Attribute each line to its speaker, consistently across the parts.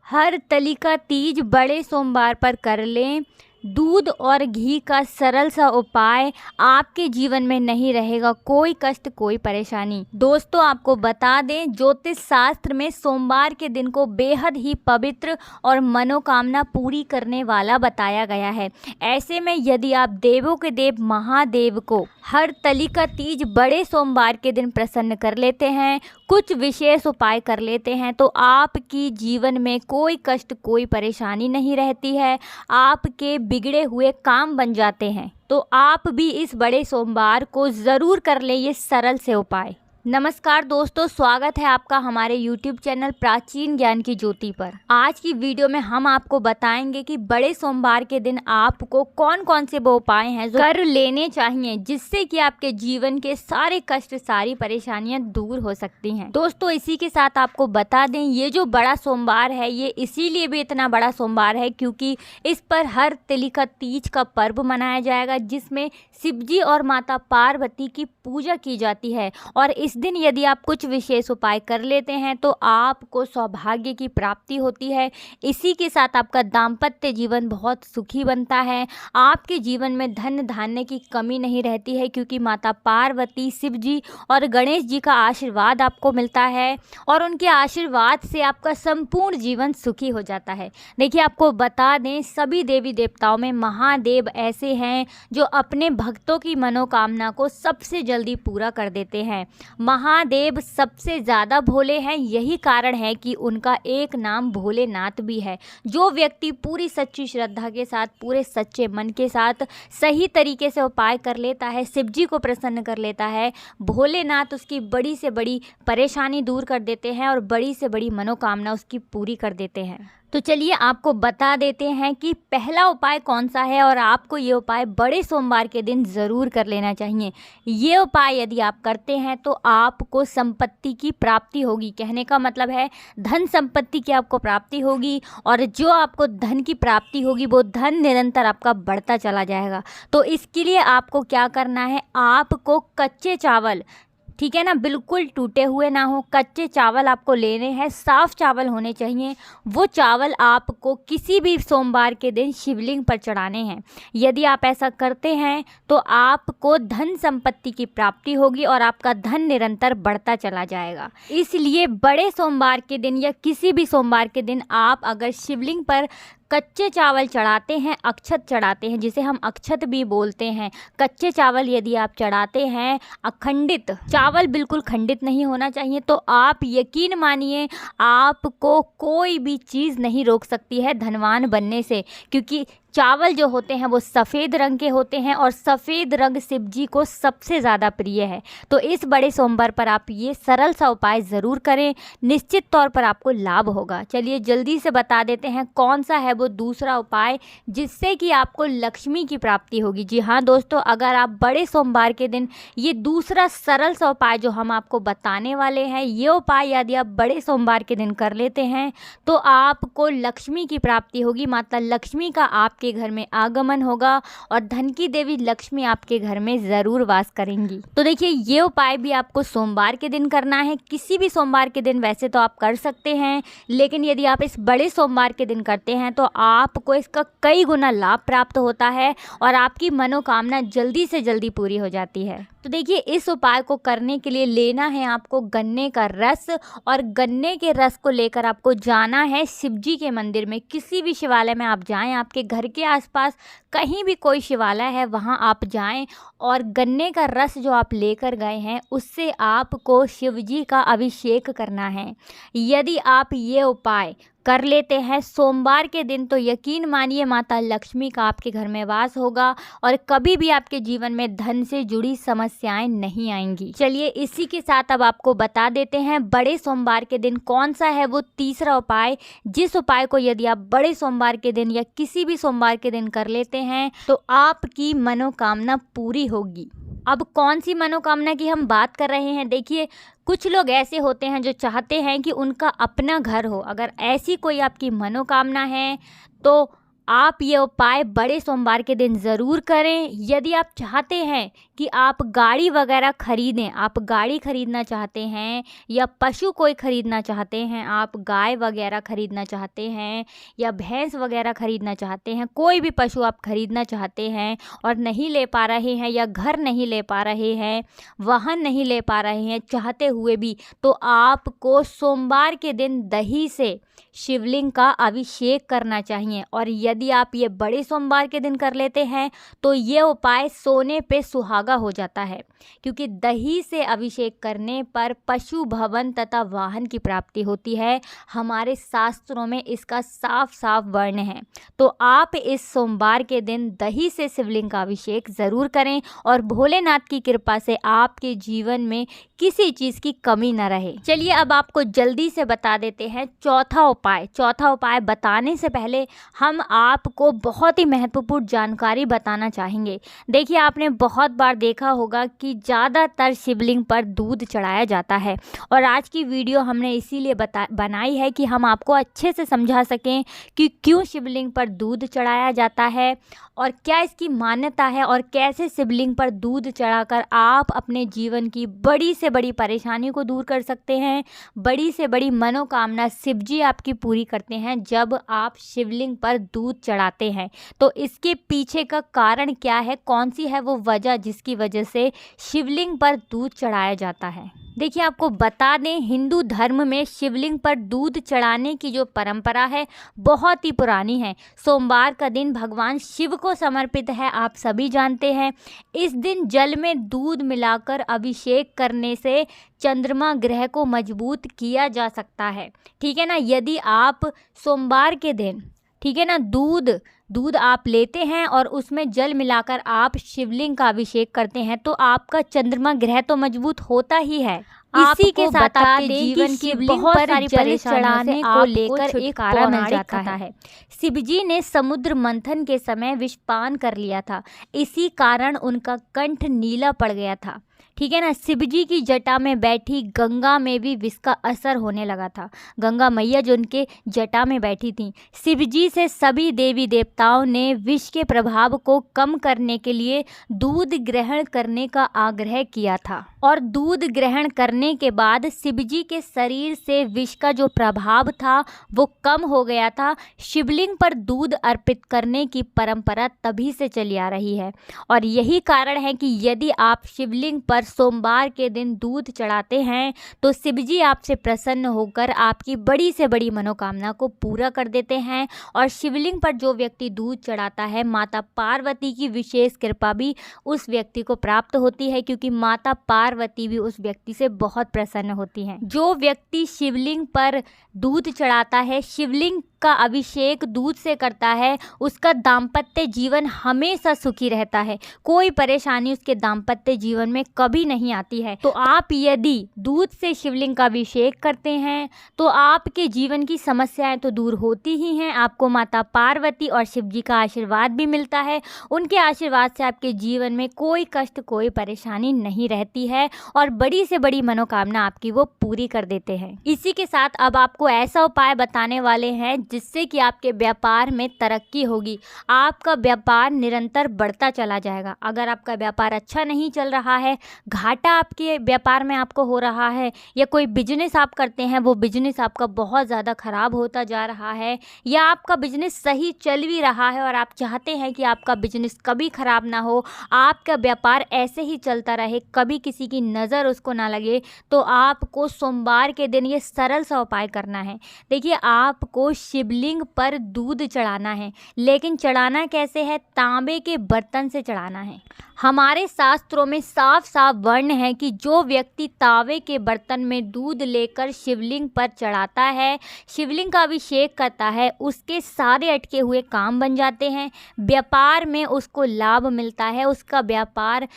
Speaker 1: हर तली का तीज बड़े सोमवार पर कर लें। दूध और घी का सरल सा उपाय, आपके जीवन में नहीं रहेगा कोई कष्ट, कोई परेशानी। दोस्तों, आपको बता दें, ज्योतिष शास्त्र में सोमवार के दिन को बेहद ही पवित्र और मनोकामना पूरी करने वाला बताया गया है। ऐसे में यदि आप देवों के देव महादेव को हर तली का तीज बड़े सोमवार के दिन प्रसन्न कर लेते हैं, कुछ विशेष उपाय कर लेते हैं, तो आपकी जीवन में कोई कष्ट, कोई परेशानी नहीं रहती है। आपके बिगड़े हुए काम बन जाते हैं। तो आप भी इस बड़े सोमवार को ज़रूर कर लें ये सरल से उपाय। नमस्कार दोस्तों, स्वागत है आपका हमारे YouTube चैनल प्राचीन ज्ञान की ज्योति पर। आज की वीडियो में हम आपको बताएंगे कि बड़े सोमवार के दिन आपको कौन कौन से वो उपाय हैं जो कर लेने चाहिए, जिससे कि आपके जीवन के सारे कष्ट, सारी परेशानियां दूर हो सकती हैं। दोस्तों, इसी के साथ आपको बता दें, ये जो बड़ा सोमवार है ये इसीलिए भी इतना बड़ा सोमवार है क्योंकि इस पर हर तिली का तीज का पर्व मनाया जाएगा, जिसमें शिव जी और माता पार्वती की पूजा की जाती है। और इस दिन यदि आप कुछ विशेष उपाय कर लेते हैं तो आपको सौभाग्य की प्राप्ति होती है। इसी के साथ आपका दाम्पत्य जीवन बहुत सुखी बनता है। आपके जीवन में धन धान्य की कमी नहीं रहती है क्योंकि माता पार्वती, शिव जी और गणेश जी का आशीर्वाद आपको मिलता है और उनके आशीर्वाद से आपका संपूर्ण जीवन सुखी हो जाता है। देखिए, आपको बता दें, सभी देवी देवताओं में महादेव ऐसे हैं जो अपने भक्तों की मनोकामना को सबसे जल्दी पूरा कर देते हैं। महादेव सबसे ज़्यादा भोले हैं, यही कारण है कि उनका एक नाम भोलेनाथ भी है। जो व्यक्ति पूरी सच्ची श्रद्धा के साथ, पूरे सच्चे मन के साथ सही तरीके से उपाय कर लेता है, शिव जी को प्रसन्न कर लेता है, भोलेनाथ उसकी बड़ी से बड़ी परेशानी दूर कर देते हैं और बड़ी से बड़ी मनोकामना उसकी पूरी कर देते हैं। तो चलिए आपको बता देते हैं कि पहला उपाय कौन सा है और आपको ये उपाय बड़े सोमवार के दिन ज़रूर कर लेना चाहिए। ये उपाय यदि आप करते हैं तो आपको संपत्ति की प्राप्ति होगी। कहने का मतलब है धन संपत्ति की आपको प्राप्ति होगी और जो आपको धन की प्राप्ति होगी वो धन निरंतर आपका बढ़ता चला जाएगा। तो इसके लिए आपको क्या करना है, आपको कच्चे चावल, ठीक है ना, बिल्कुल टूटे हुए ना हो, कच्चे चावल आपको लेने हैं, साफ़ चावल होने चाहिए। वो चावल आपको किसी भी सोमवार के दिन शिवलिंग पर चढ़ाने हैं। यदि आप ऐसा करते हैं तो आपको धन संपत्ति की प्राप्ति होगी और आपका धन निरंतर बढ़ता चला जाएगा। इसलिए बड़े सोमवार के दिन या किसी भी सोमवार के दिन आप अगर शिवलिंग पर कच्चे चावल चढ़ाते हैं, अक्षत चढ़ाते हैं, जिसे हम अक्षत भी बोलते हैं, कच्चे चावल यदि आप चढ़ाते हैं, अखंडित चावल, बिल्कुल खंडित नहीं होना चाहिए, तो आप यकीन मानिए आपको कोई भी चीज़ नहीं रोक सकती है धनवान बनने से। क्योंकि चावल जो होते हैं वो सफ़ेद रंग के होते हैं और सफ़ेद रंग शिव जी को सबसे ज़्यादा प्रिय है। तो इस बड़े सोमवार पर आप ये सरल सा उपाय ज़रूर करें, निश्चित तौर पर आपको लाभ होगा। चलिए जल्दी से बता देते हैं कौन सा है वो दूसरा उपाय जिससे कि आपको लक्ष्मी की प्राप्ति होगी। जी हाँ दोस्तों, अगर आप बड़े सोमवार के दिन ये दूसरा सरल सा उपाय जो हम आपको बताने वाले हैं, ये उपाय यदि आप बड़े सोमवार के दिन कर लेते हैं तो आपको लक्ष्मी की प्राप्ति होगी। माता लक्ष्मी का आपके घर में आगमन होगा और धन की देवी लक्ष्मी आपके घर में ज़रूर वास करेंगी। तो देखिए, ये उपाय भी आपको सोमवार के दिन करना है। किसी भी सोमवार के दिन वैसे तो आप कर सकते हैं, लेकिन यदि आप इस बड़े सोमवार के दिन करते हैं तो आपको इसका कई गुना लाभ प्राप्त होता है और आपकी मनोकामना जल्दी से जल्दी पूरी हो जाती है। तो देखिए, इस उपाय को करने के लिए लेना है आपको गन्ने का रस और गन्ने के रस को लेकर आपको जाना है शिव जी के मंदिर में। किसी भी शिवालय में आप जाएं, आपके घर के आसपास कहीं भी कोई शिवालय है वहां आप जाएं और गन्ने का रस जो आप लेकर गए हैं उससे आपको शिव जी का अभिषेक करना है। यदि आप ये उपाय कर लेते हैं सोमवार के दिन तो यकीन मानिए माता लक्ष्मी का आपके घर में वास होगा और कभी भी आपके जीवन में धन से जुड़ी समस्याएं नहीं आएंगी। चलिए इसी के साथ अब आपको बता देते हैं बड़े सोमवार के दिन कौन सा है वो तीसरा उपाय, जिस उपाय को यदि आप बड़े सोमवार के दिन या किसी भी सोमवार के दिन कर लेते हैं तो आपकी मनोकामना पूरी होगी। अब कौन सी मनोकामना की हम बात कर रहे हैं, देखिए कुछ लोग ऐसे होते हैं जो चाहते हैं कि उनका अपना घर हो। अगर ऐसी कोई आपकी मनोकामना है तो आप ये उपाय बड़े सोमवार के दिन ज़रूर करें। यदि आप चाहते हैं कि आप गाड़ी वगैरह खरीदें, आप गाड़ी खरीदना चाहते हैं या पशु कोई खरीदना चाहते हैं, आप गाय वगैरह खरीदना चाहते हैं या भैंस वगैरह खरीदना चाहते हैं, कोई भी पशु आप खरीदना चाहते हैं और नहीं ले पा रहे हैं या घर नहीं ले पा रहे हैं, वाहन नहीं ले पा रहे हैं चाहते हुए भी, तो आपको सोमवार के दिन दही से शिवलिंग का अभिषेक करना चाहिए। और यदि आप ये बड़े सोमवार के दिन कर लेते हैं तो ये उपाय सोने पे सुहागा हो जाता है, क्योंकि दही से अभिषेक करने पर पशु भवन तथा वाहन की प्राप्ति होती है। हमारे शास्त्रों में इसका साफ साफ वर्ण है। तो आप इस सोमवार के दिन दही से शिवलिंग का अभिषेक ज़रूर करें और भोलेनाथ की कृपा से आपके जीवन में किसी चीज़ की कमी न रहे। चलिए अब आपको जल्दी से बता देते हैं चौथा उपाय। चौथा उपाय बताने से पहले हम आपको बहुत ही महत्वपूर्ण जानकारी बताना चाहेंगे। देखिए, आपने बहुत बार देखा होगा कि ज़्यादातर शिवलिंग पर दूध चढ़ाया जाता है और आज की वीडियो हमने इसीलिए बनाई है कि हम आपको अच्छे से समझा सकें कि क्यों शिवलिंग पर दूध चढ़ाया जाता है और क्या इसकी मान्यता है और कैसे शिवलिंग पर दूध चढ़ाकर आप अपने जीवन की बड़ी से बड़ी परेशानी को दूर कर सकते हैं। बड़ी से बड़ी मनोकामना शिव जी आपकी पूरी करते हैं जब आप शिवलिंग पर दूध चढ़ाते हैं। तो इसके पीछे का कारण क्या है, कौन सी है वो वजह जिसकी वजह से शिवलिंग पर दूध चढ़ाया जाता है। देखिए, आपको बता दें, हिंदू धर्म में शिवलिंग पर दूध चढ़ाने की जो परंपरा है बहुत ही पुरानी है। सोमवार का दिन भगवान शिव को समर्पित है, आप सभी जानते हैं। इस दिन जल में दूध मिलाकर अभिषेक करने से चंद्रमा ग्रह को मजबूत किया जा सकता है। ठीक है ना। यदि आप सोमवार के दिन, ठीक है ना, दूध आप लेते हैं और उसमें जल मिलाकर आप शिवलिंग का अभिषेक करते हैं तो आपका चंद्रमा ग्रह तो मजबूत होता ही है। इसी के साथ आपके जीवन की बहुत सारी परेशानियों को लेकर एक कारण मिल जाता है। शिव जी ने समुद्र मंथन के समय विषपान कर लिया था, इसी कारण उनका कंठ नीला पड़ गया था। ठीक है ना। शिव जी की जटा में बैठी गंगा में भी विष का असर होने लगा था। गंगा मैया जो उनके जटा में बैठी थी, शिव जी से सभी देवी देवताओं ने विष के प्रभाव को कम करने के लिए दूध ग्रहण करने का आग्रह किया था और दूध ग्रहण करने के बाद शिव जी के शरीर से विष का जो प्रभाव था वो कम हो गया था। शिवलिंग पर दूध अर्पित करने की परंपरा तभी से चली आ रही है और यही कारण है कि यदि आप शिवलिंग पर सोमवार के दिन दूध चढ़ाते हैं तो शिव जी आपसे प्रसन्न होकर आपकी बड़ी से बड़ी मनोकामना को पूरा कर देते हैं। और शिवलिंग पर जो व्यक्ति दूध चढ़ाता है, माता पार्वती की विशेष कृपा भी उस व्यक्ति को प्राप्त होती है, क्योंकि माता पार्वती भी उस व्यक्ति से बहुत प्रसन्न होती हैं। जो व्यक्ति शिवलिंग पर दूध चढ़ाता है, शिवलिंग का अभिषेक दूध से करता है, उसका दाम्पत्य जीवन हमेशा सुखी रहता है। कोई परेशानी उसके दाम्पत्य जीवन में कभी नहीं आती है। तो आप यदि दूध से शिवलिंग का अभिषेक करते हैं तो आपके जीवन की समस्याएं तो दूर होती ही हैं, आपको माता पार्वती और शिव जी का आशीर्वाद भी मिलता है। उनके आशीर्वाद से आपके जीवन में कोई कष्ट, कोई परेशानी नहीं रहती है और बड़ी से बड़ी मनोकामना आपकी वो पूरी कर देते हैं। इसी के साथ अब आपको ऐसा उपाय बताने वाले हैं जिससे कि आपके व्यापार में तरक्की होगी। आपका व्यापार निरंतर बढ़ता चला जाएगा। अगर आपका व्यापार अच्छा नहीं चल रहा है, घाटा आपके व्यापार में आपको हो रहा है, या कोई बिजनेस आप करते हैं वो बिजनेस आपका बहुत ज़्यादा ख़राब होता जा रहा है, या आपका बिजनेस सही चल भी रहा है और आप चाहते हैं कि आपका बिजनेस कभी ख़राब ना हो, आपका व्यापार ऐसे ही चलता रहे, कभी किसी की नज़र उसको ना लगे, तो आपको सोमवार के दिन ये सरल सा उपाय करना है। देखिए, आपको शिवलिंग पर दूध चढ़ाना है, लेकिन चढ़ाना कैसे है? तांबे के बर्तन से चढ़ाना है। हमारे शास्त्रों में साफ साफ वर्ण है कि जो व्यक्ति तांबे के बर्तन में दूध लेकर शिवलिंग पर चढ़ाता है, शिवलिंग का अभिषेक करता है, उसके सारे अटके हुए काम बन जाते हैं, व्यापार में उसको लाभ मिलता है, उसका व्यापार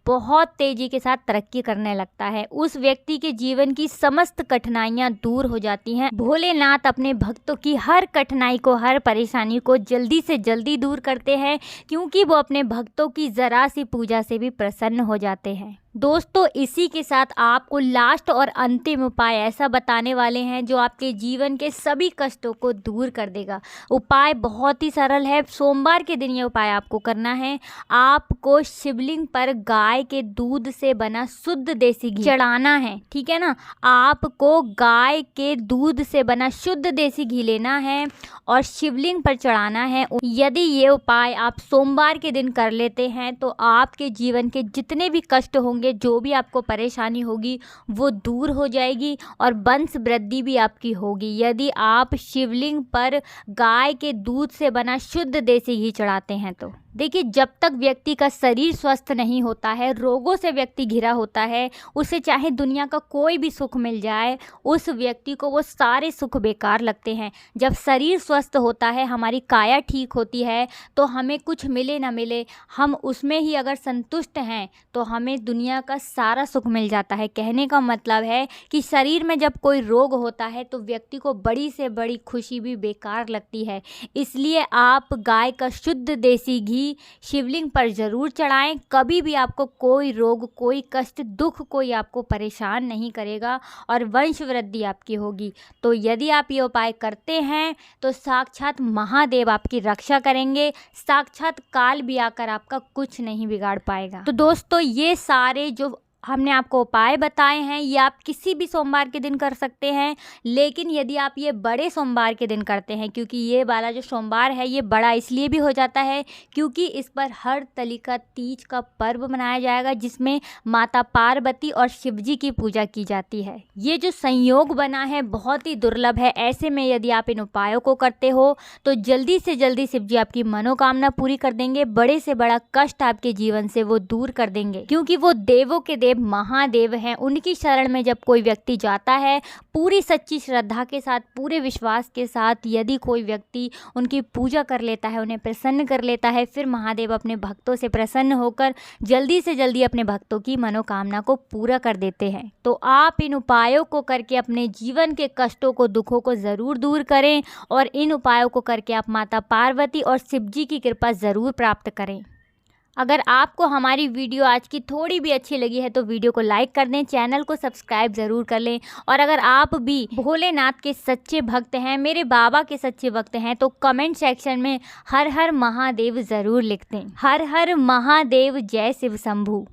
Speaker 1: बहुत तेज़ी के साथ तरक्की करने लगता है, उस व्यक्ति के जीवन की समस्त कठिनाइयां दूर हो जाती हैं। भोलेनाथ अपने भक्तों की हर कठिनाई को, हर परेशानी को जल्दी से जल्दी दूर करते हैं, क्योंकि वो अपने भक्तों की ज़रा सी पूजा से भी प्रसन्न हो जाते हैं। दोस्तों इसी के साथ आपको लास्ट और अंतिम उपाय ऐसा बताने वाले हैं जो आपके जीवन के सभी कष्टों को दूर कर देगा। उपाय बहुत ही सरल है। सोमवार के दिन ये उपाय आपको करना है। आपको शिवलिंग पर गाय के दूध से बना शुद्ध देसी घी चढ़ाना है, ठीक है ना। आपको गाय के दूध से बना शुद्ध देसी घी लेना है और शिवलिंग पर चढ़ाना है। यदि ये उपाय आप सोमवार के दिन कर लेते हैं तो आपके जीवन के जितने भी कष्ट होंगे, जो भी आपको परेशानी होगी वो दूर हो जाएगी और वंश वृद्धि भी आपकी होगी यदि आप शिवलिंग पर गाय के दूध से बना शुद्ध देसी घी चढ़ाते हैं तो। देखिए, जब तक व्यक्ति का शरीर स्वस्थ नहीं होता है, रोगों से व्यक्ति घिरा होता है, उसे चाहे दुनिया का कोई भी सुख मिल जाए, उस व्यक्ति को वो सारे सुख बेकार लगते हैं। जब शरीर स्वस्थ होता है, हमारी काया ठीक होती है, तो हमें कुछ मिले ना मिले, हम उसमें ही अगर संतुष्ट हैं तो हमें दुनिया का सारा सुख मिल जाता है। कहने का मतलब है कि शरीर में जब कोई रोग होता है तो व्यक्ति को बड़ी से बड़ी खुशी भी बेकार लगती है। इसलिए आप गाय का शुद्ध देसी घी शिवलिंग पर जरूर चढ़ाएं। कभी भी आपको कोई रोग, कोई कष्ट, दुख कोई आपको परेशान नहीं करेगा और वंश वृद्धि आपकी होगी। तो यदि आप ये उपाय करते हैं तो साक्षात महादेव आपकी रक्षा करेंगे, साक्षात काल भी आकर आपका कुछ नहीं बिगाड़ पाएगा। तो दोस्तों, ये सारे जो हमने आपको उपाय बताए हैं ये आप किसी भी सोमवार के दिन कर सकते हैं, लेकिन यदि आप ये बड़े सोमवार के दिन करते हैं, क्योंकि ये वाला जो सोमवार है ये बड़ा इसलिए भी हो जाता है क्योंकि इस पर हर तलिका तीज का पर्व मनाया जाएगा जिसमें माता पार्वती और शिव जी की पूजा की जाती है। ये जो संयोग बना है बहुत ही दुर्लभ है। ऐसे में यदि आप इन उपायों को करते हो तो जल्दी से जल्दी शिव जी आपकी मनोकामना पूरी कर देंगे, बड़े से बड़ा कष्ट आपके जीवन से वो दूर कर देंगे, क्योंकि वो देवों के देव महादेव हैं। उनकी शरण में जब कोई व्यक्ति जाता है, पूरी सच्ची श्रद्धा के साथ, पूरे विश्वास के साथ यदि कोई व्यक्ति उनकी पूजा कर लेता है, उन्हें प्रसन्न कर लेता है, फिर महादेव अपने भक्तों से प्रसन्न होकर जल्दी से जल्दी अपने भक्तों की मनोकामना को पूरा कर देते हैं। तो आप इन उपायों को करके अपने जीवन के कष्टों को, दुखों को ज़रूर दूर करें और इन उपायों को करके आप माता पार्वती और शिव जी की कृपा ज़रूर प्राप्त करें। अगर आपको हमारी वीडियो आज की थोड़ी भी अच्छी लगी है तो वीडियो को लाइक कर दें, चैनल को सब्सक्राइब ज़रूर कर लें। और अगर आप भी भोलेनाथ के सच्चे भक्त हैं, मेरे बाबा के सच्चे भक्त हैं, तो कमेंट सेक्शन में हर हर महादेव ज़रूर लिख दें। हर हर महादेव, जय शिव शंभू।